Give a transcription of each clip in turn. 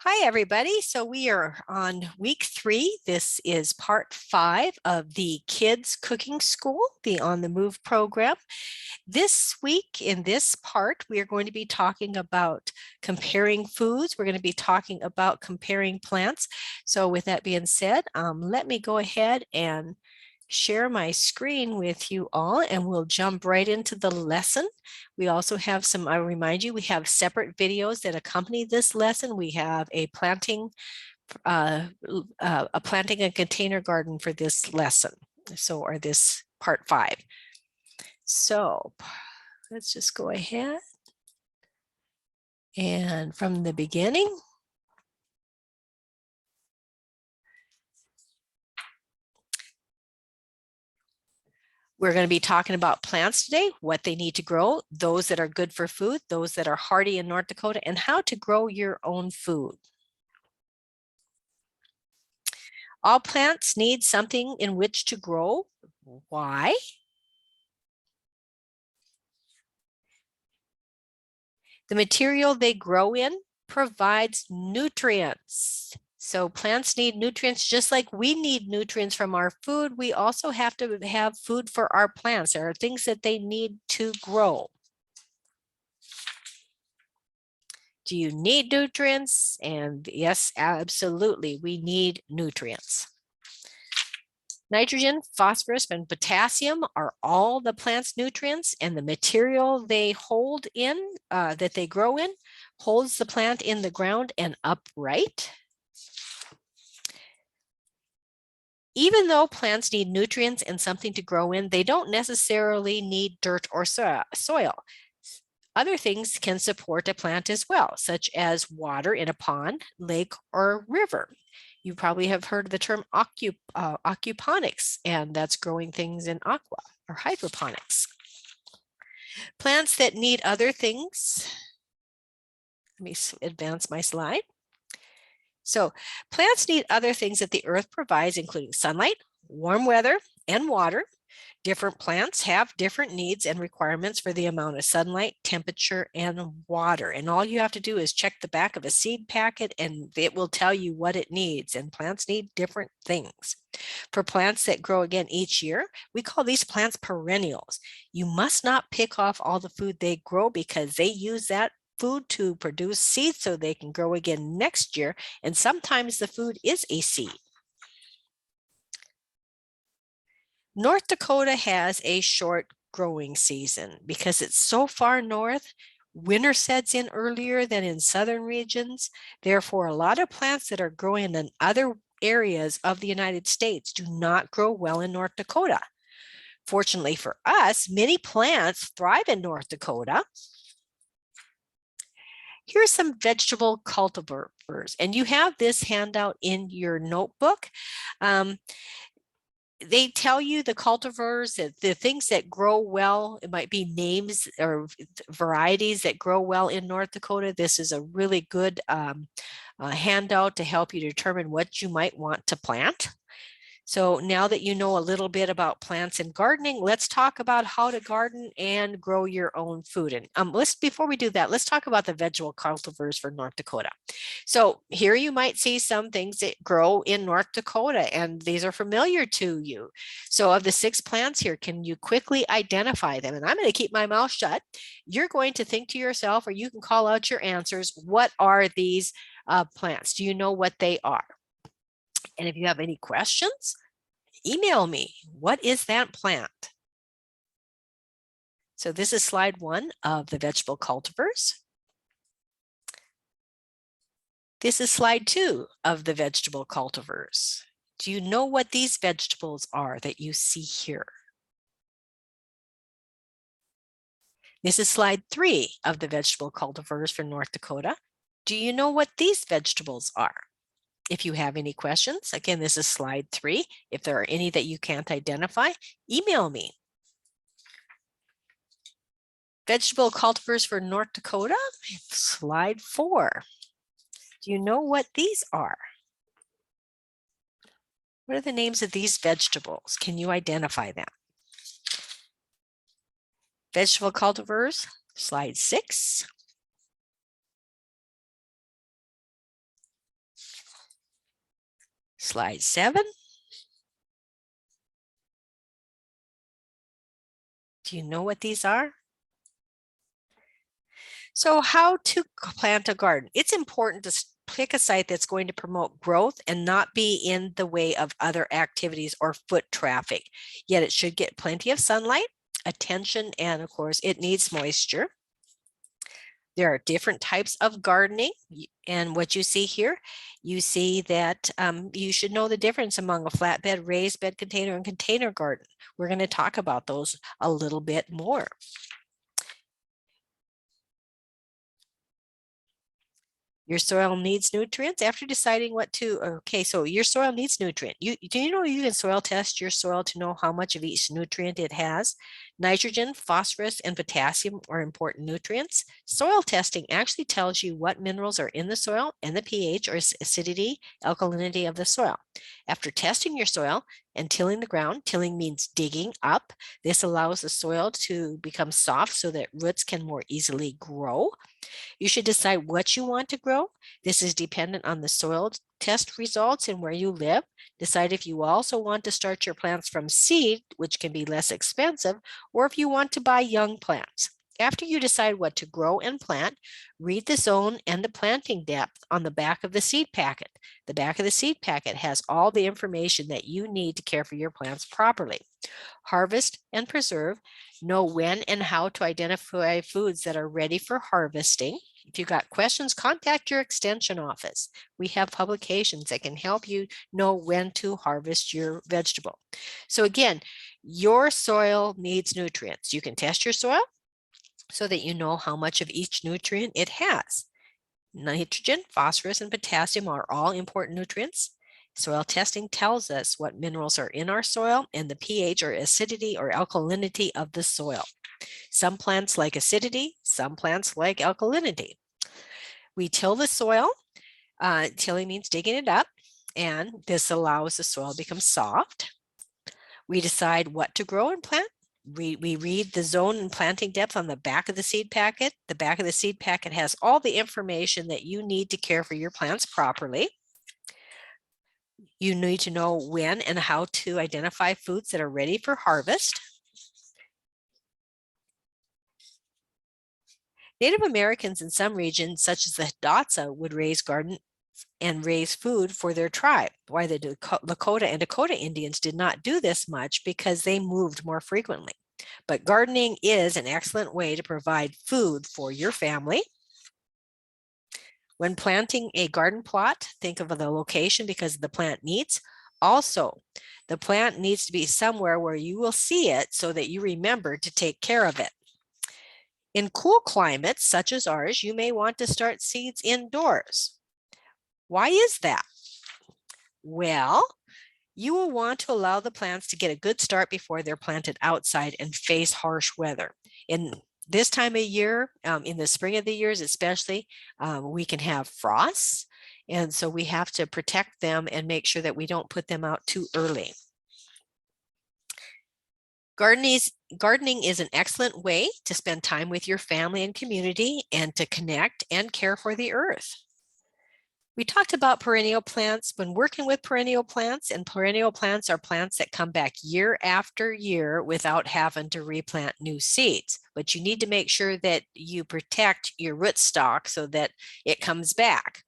Hi, everybody. So we are on week 3. This is part 5 of the Kids Cooking School, the On the Move program. This week, in this part, we are going to be talking about comparing foods. We're going to be talking about comparing plants. So with that being said, let me go ahead and share my screen with you all, and we'll jump right into the lesson. We also have some, I remind you, we have separate videos that accompany this lesson. We have a planting a container garden for this lesson. So, or this part 5. So let's just go ahead. And from the beginning, we're going to be talking about plants today, what they need to grow, those that are good for food, those that are hardy in North Dakota, and how to grow your own food. All plants need something in which to grow. Why? The material they grow in provides nutrients. So plants need nutrients just like we need nutrients from our food. We also have to have food for our plants. There are things that they need to grow. Do you need nutrients? And yes, absolutely, we need nutrients. Nitrogen, phosphorus, and potassium are all the plant's nutrients, and the material they hold in, that they grow in, holds the plant in the ground and upright. Even though plants need nutrients and something to grow in, they don't necessarily need dirt or soil. Other things can support a plant as well, such as water in a pond, lake, or river. You probably have heard of the term aquaponics, and that's growing things in aqua or hydroponics. Plants that need other things. Let me advance my slide. So plants need other things that the earth provides, including sunlight, warm weather, and water. Different plants have different needs and requirements for the amount of sunlight, temperature, and water. And all you have to do is check the back of a seed packet and it will tell you what it needs. And plants need different things. For plants that grow again each year, we call these plants perennials. You must not pick off all the food they grow because they use that food to produce seeds so they can grow again next year. And sometimes the food is a seed. North Dakota has a short growing season because it's so far north. Winter sets in earlier than in southern regions. Therefore, a lot of plants that are growing in other areas of the United States do not grow well in North Dakota. Fortunately for us, many plants thrive in North Dakota. Here's some vegetable cultivars, and you have this handout in your notebook. They tell you the cultivars, the things that grow well. It might be names or varieties that grow well in North Dakota. This is a really good handout to help you determine what you might want to plant. So now that you know a little bit about plants and gardening, let's talk about how to garden and grow your own food. And before we do that, let's talk about the vegetable cultivars for North Dakota. So here you might see some things that grow in North Dakota, and these are familiar to you. So of the 6 plants here, can you quickly identify them? And I'm going to keep my mouth shut. You're going to think to yourself, or you can call out your answers. What are these plants? Do you know what they are? And if you have any questions, email me. What is that plant? So this is slide 1 of the vegetable cultivars. This is slide 2 of the vegetable cultivars. Do you know what these vegetables are that you see here? This is slide 3 of the vegetable cultivars for North Dakota. Do you know what these vegetables are? If you have any questions, again, this is slide 3. If there are any that you can't identify, email me. Vegetable cultivars for North Dakota, slide 4. Do you know what these are? What are the names of these vegetables? Can you identify them? Vegetable cultivars, slide 6. Slide 7. Do you know what these are? So how to plant a garden? It's important to pick a site that's going to promote growth and not be in the way of other activities or foot traffic. Yet it should get plenty of sunlight, attention, and of course it needs moisture. There are different types of gardening, and what you see here, you see that you should know the difference among a flatbed, raised bed container, and container garden. We're going to talk about those a little bit more. Your soil needs nutrients after deciding what to, okay, so your soil needs nutrient. Do you know you can soil test your soil to know how much of each nutrient it has? Nitrogen, phosphorus, and potassium are important nutrients. Soil testing actually tells you what minerals are in the soil and the pH or acidity, alkalinity of the soil. After testing your soil and tilling the ground, tilling means digging up. This allows the soil to become soft so that roots can more easily grow. You should decide what you want to grow. This is dependent on the soil test results and where you live. Decide if you also want to start your plants from seed, which can be less expensive, or if you want to buy young plants. After you decide what to grow and plant, read the zone and the planting depth on the back of the seed packet. The back of the seed packet has all the information that you need to care for your plants properly. Harvest and preserve. Know when and how to identify foods that are ready for harvesting. If you've got questions, contact your extension office. We have publications that can help you know when to harvest your vegetable. So again, your soil needs nutrients. You can test your soil so that you know how much of each nutrient it has. Nitrogen, phosphorus, and potassium are all important nutrients. Soil testing tells us what minerals are in our soil and the pH or acidity or alkalinity of the soil. Some plants like acidity, some plants like alkalinity. We till the soil. Tilling means digging it up, and this allows the soil to become soft. We decide what to grow and plant. We read the zone and planting depth on the back of the seed packet. The back of the seed packet has all the information that you need to care for your plants properly. You need to know when and how to identify foods that are ready for harvest. Native Americans in some regions, such as the Hidatsa, would raise garden and raise food for their tribe. Why the Lakota and Dakota Indians did not do this much because they moved more frequently. But gardening is an excellent way to provide food for your family. When planting a garden plot, think of the location because the plant needs. Also, the plant needs to be somewhere where you will see it so that you remember to take care of it. In cool climates such as ours, you may want to start seeds indoors. Why is that? Well, you will want to allow the plants to get a good start before they're planted outside and face harsh weather. In this time of year, in the spring of the years especially, we can have frosts. And so we have to protect them and make sure that we don't put them out too early. Gardening is an excellent way to spend time with your family and community and to connect and care for the earth. We talked about perennial plants. When working with perennial plants, and perennial plants are plants that come back year after year without having to replant new seeds. But you need to make sure that you protect your rootstock so that it comes back.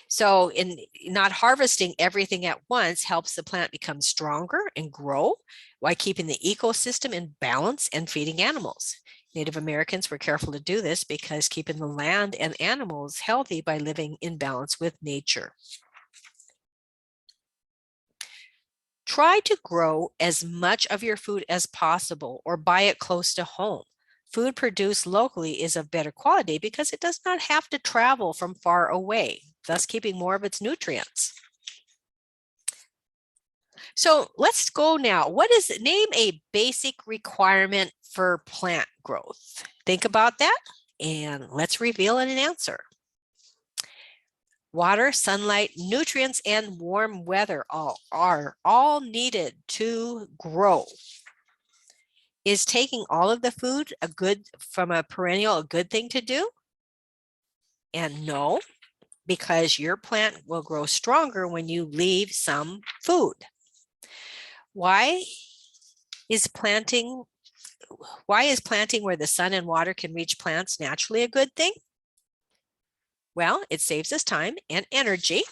So in not harvesting everything at once helps the plant become stronger and grow while keeping the ecosystem in balance and feeding animals. Native Americans were careful to do this because keeping the land and animals healthy by living in balance with nature. Try to grow as much of your food as possible or buy it close to home. Food produced locally is of better quality because it does not have to travel from far away, thus keeping more of its nutrients. So let's go now. Name a basic requirement for plant growth? Think about that and let's reveal an answer. Water, sunlight, nutrients, and warm weather are all needed to grow. Is taking all of the food from a perennial a good thing to do? And no. because your plant will grow stronger when you leave some food. Why is planting where the sun and water can reach plants naturally a good thing? Well, it saves us time and energy.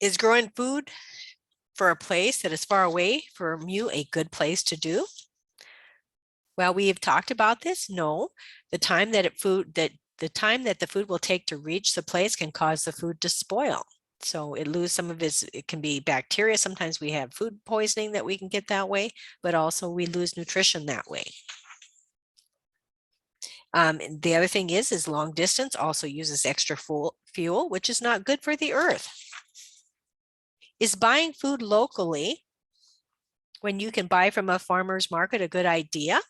Is growing food for a place that is far away from you a good place to do? Well, we have talked about this. No, the time that the food will take to reach the place can cause the food to spoil. So it lose some of it can be bacteria. Sometimes we have food poisoning that we can get that way, but also we lose nutrition that way. The other thing is long distance also uses extra fuel, which is not good for the earth. Is buying food locally when you can buy from a farmer's market a good idea?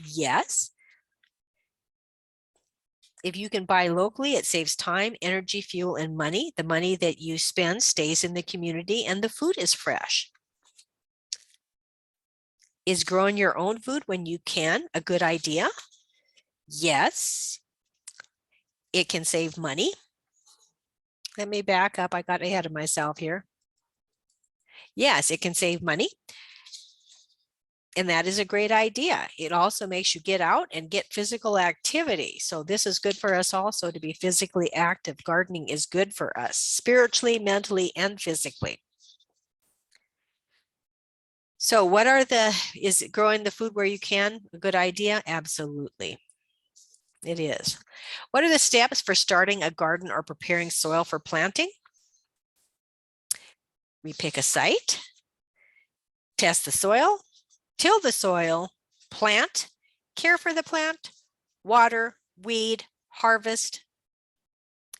Yes. If you can buy locally, it saves time, energy, fuel, and money. The money that you spend stays in the community and the food is fresh. Is growing your own food when you can a good idea? Yes. It can save money. Let me back up. I got ahead of myself here. Yes, it can save money. And that is a great idea. It also makes you get out and get physical activity. So this is good for us also to be physically active. Gardening is good for us spiritually, mentally, and physically. So is growing the food where you can a good idea? Absolutely. It is. What are the steps for starting a garden or preparing soil for planting? We pick a site, test the soil, till the soil, plant, care for the plant, water, weed, harvest.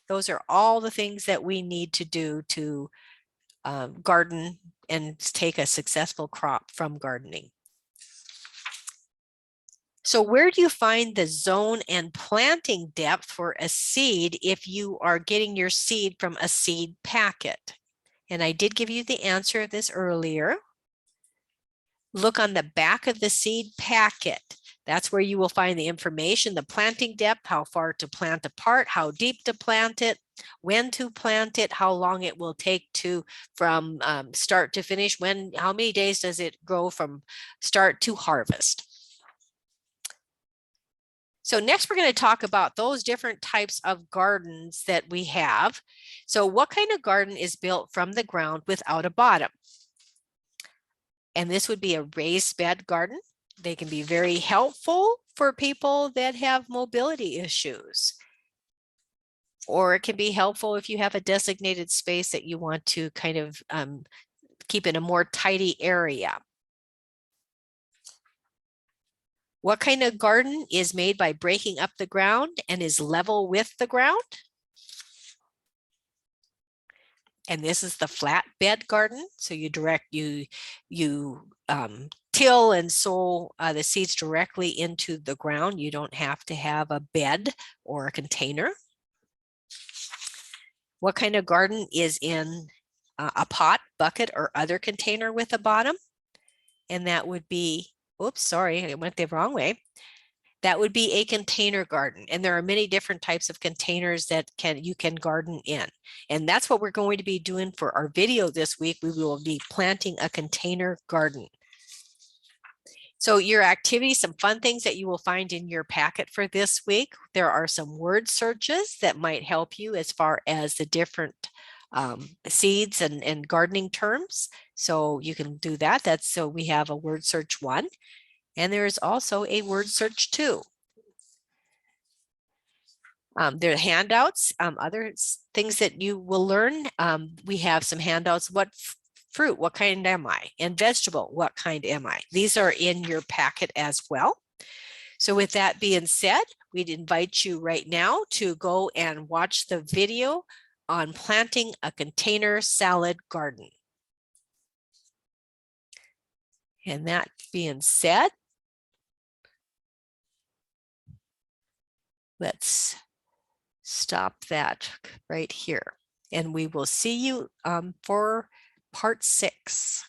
Those are all the things that we need to do to garden and take a successful crop from gardening. So where do you find the zone and planting depth for a seed if you are getting your seed from a seed packet? And I did give you the answer of this earlier. Look on the back of the seed packet. That's where you will find the information, the planting depth, how far to plant apart, how deep to plant it, when to plant it, how long it will take from start to finish, how many days does it go from start to harvest. So next we're going to talk about those different types of gardens that we have. So what kind of garden is built from the ground without a bottom? And this would be a raised bed garden. They can be very helpful for people that have mobility issues. Or it can be helpful if you have a designated space that you want to kind of keep in a more tidy area. What kind of garden is made by breaking up the ground and is level with the ground? And this is the flat bed garden. So you till and sow the seeds directly into the ground. You don't have to have a bed or a container. What kind of garden is in a pot, bucket, or other container with a bottom? And that would be, oops, sorry, I went the wrong way. That would be a container garden. And there are many different types of containers that you can garden in. And that's what we're going to be doing for our video this week. We will be planting a container garden. So your activities, some fun things that you will find in your packet for this week. There are some word searches that might help you as far as the different seeds and gardening terms. So you can do that. So we have a word search 1. And there is also a word search 2. There are handouts, other things that you will learn. We have some handouts. What fruit, what kind am I? And vegetable, what kind am I? These are in your packet as well. So with that being said, we'd invite you right now to go and watch the video on planting a container salad garden. And that being said, let's stop that right here. And we will see you for part 6.